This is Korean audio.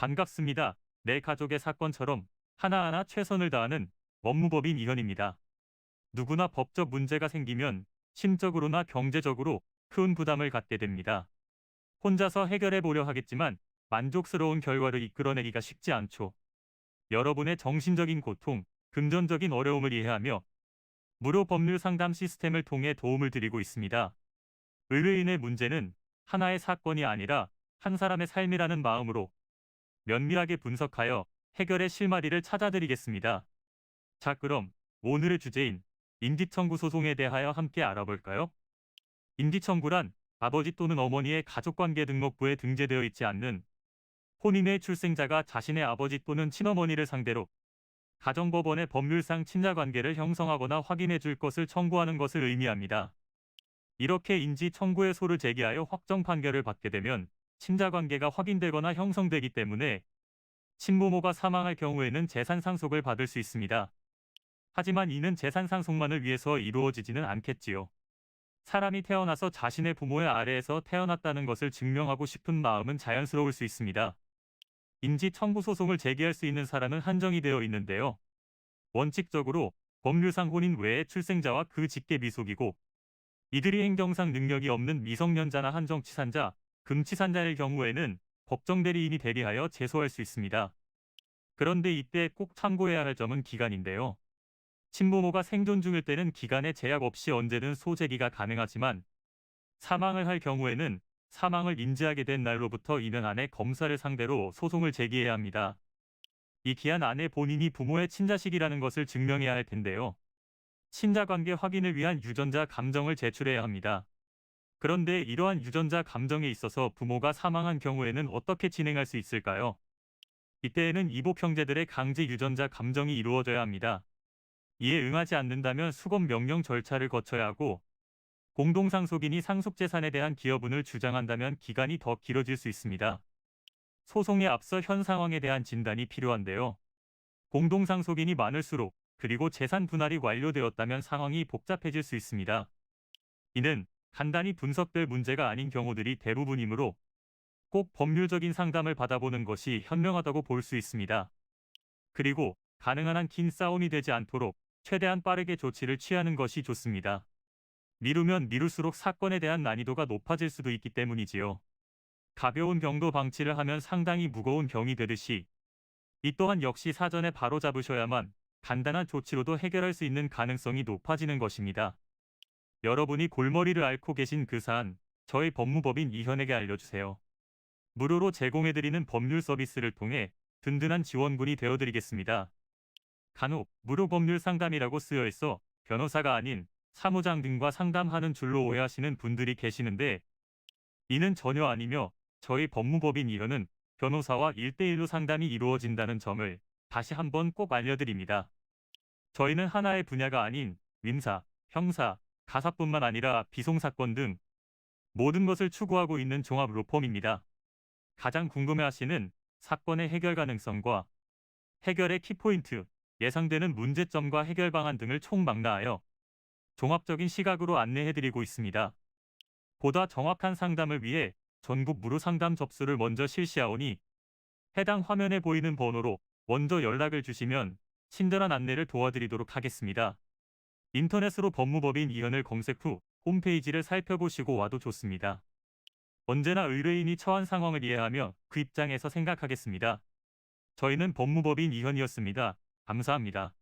반갑습니다. 내 가족의 사건처럼 하나하나 최선을 다하는 법무법인 이현입니다. 누구나 법적 문제가 생기면 심적으로나 경제적으로 큰 부담을 갖게 됩니다. 혼자서 해결해 보려 하겠지만 만족스러운 결과를 이끌어내기가 쉽지 않죠. 여러분의 정신적인 고통, 금전적인 어려움을 이해하며 무료 법률 상담 시스템을 통해 도움을 드리고 있습니다. 의뢰인의 문제는 하나의 사건이 아니라 한 사람의 삶이라는 마음으로 면밀하게 분석하여 해결의 실마리를 찾아드리겠습니다. 자, 그럼 오늘의 주제인 인지청구 소송에 대하여 함께 알아볼까요? 인지청구란 아버지 또는 어머니의 가족관계 등록부에 등재되어 있지 않는 혼인의 출생자가 자신의 아버지 또는 친어머니를 상대로 가정법원의 법률상 친자관계를 형성하거나 확인해 줄 것을 청구하는 것을 의미합니다. 이렇게 인지청구의 소를 제기하여 확정 판결을 받게 되면 친자관계가 확인되거나 형성되기 때문에 친부모가 사망할 경우에는 재산 상속을 받을 수 있습니다. 하지만 이는 재산 상속만을 위해서 이루어지지는 않겠지요. 사람이 태어나서 자신의 부모의 아래에서 태어났다는 것을 증명하고 싶은 마음은 자연스러울 수 있습니다. 인지 청구 소송을 제기할 수 있는 사람은 한정이 되어 있는데요. 원칙적으로 법률상 혼인 외의 출생자와 그 직계 미속이고 이들이 행정상 능력이 없는 미성년자나 한정치산자, 금치산자일 경우에는 법정 대리인이 대리하여 제소할 수 있습니다. 그런데 이때 꼭 참고해야 할 점은 기간인데요. 친부모가 생존 중일 때는 기간에 제약 없이 언제든 소제기가 가능하지만 사망을 할 경우에는 사망을 인지하게 된 날로부터 2년 안에 검사를 상대로 소송을 제기해야 합니다. 이 기한 안에 본인이 부모의 친자식이라는 것을 증명해야 할 텐데요. 친자관계 확인을 위한 유전자 감정을 제출해야 합니다. 그런데 이러한 유전자 감정에 있어서 부모가 사망한 경우에는 어떻게 진행할 수 있을까요? 이때에는 이복 형제들의 강제 유전자 감정이 이루어져야 합니다. 이에 응하지 않는다면 수검 명령 절차를 거쳐야 하고 공동상속인이 상속재산에 대한 기여분을 주장한다면 기간이 더 길어질 수 있습니다. 소송에 앞서 현 상황에 대한 진단이 필요한데요. 공동상속인이 많을수록 그리고 재산 분할이 완료되었다면 상황이 복잡해질 수 있습니다. 이는 간단히 분석될 문제가 아닌 경우들이 대부분이므로 꼭 법률적인 상담을 받아보는 것이 현명하다고 볼 수 있습니다. 그리고 가능한 한 긴 싸움이 되지 않도록 최대한 빠르게 조치를 취하는 것이 좋습니다. 미루면 미룰수록 사건에 대한 난이도가 높아질 수도 있기 때문이지요. 가벼운 병도 방치를 하면 상당히 무거운 병이 되듯이 이 또한 역시 사전에 바로 잡으셔야만 간단한 조치로도 해결할 수 있는 가능성이 높아지는 것입니다. 여러분이 골머리를 앓고 계신 그 사안, 저희 법무법인 이현에게 알려주세요. 무료로 제공해드리는 법률 서비스를 통해 든든한 지원군이 되어드리겠습니다. 간혹 무료 법률 상담이라고 쓰여 있어 변호사가 아닌 사무장 등과 상담하는 줄로 오해하시는 분들이 계시는데 이는 전혀 아니며 저희 법무법인 이현은 변호사와 1대1로 상담이 이루어진다는 점을 다시 한번 꼭 알려드립니다. 저희는 하나의 분야가 아닌 민사, 형사, 가사뿐만 아니라 비송사건 등 모든 것을 추구하고 있는 종합 로펌입니다. 가장 궁금해하시는 사건의 해결 가능성과 해결의 키포인트, 예상되는 문제점과 해결 방안 등을 총망라하여 종합적인 시각으로 안내해드리고 있습니다. 보다 정확한 상담을 위해 전국 무료 상담 접수를 먼저 실시하오니 해당 화면에 보이는 번호로 먼저 연락을 주시면 친절한 안내를 도와드리도록 하겠습니다. 인터넷으로 법무법인 이현을 검색 후 홈페이지를 살펴보시고 와도 좋습니다. 언제나 의뢰인이 처한 상황을 이해하며 그 입장에서 생각하겠습니다. 저희는 법무법인 이현이었습니다. 감사합니다.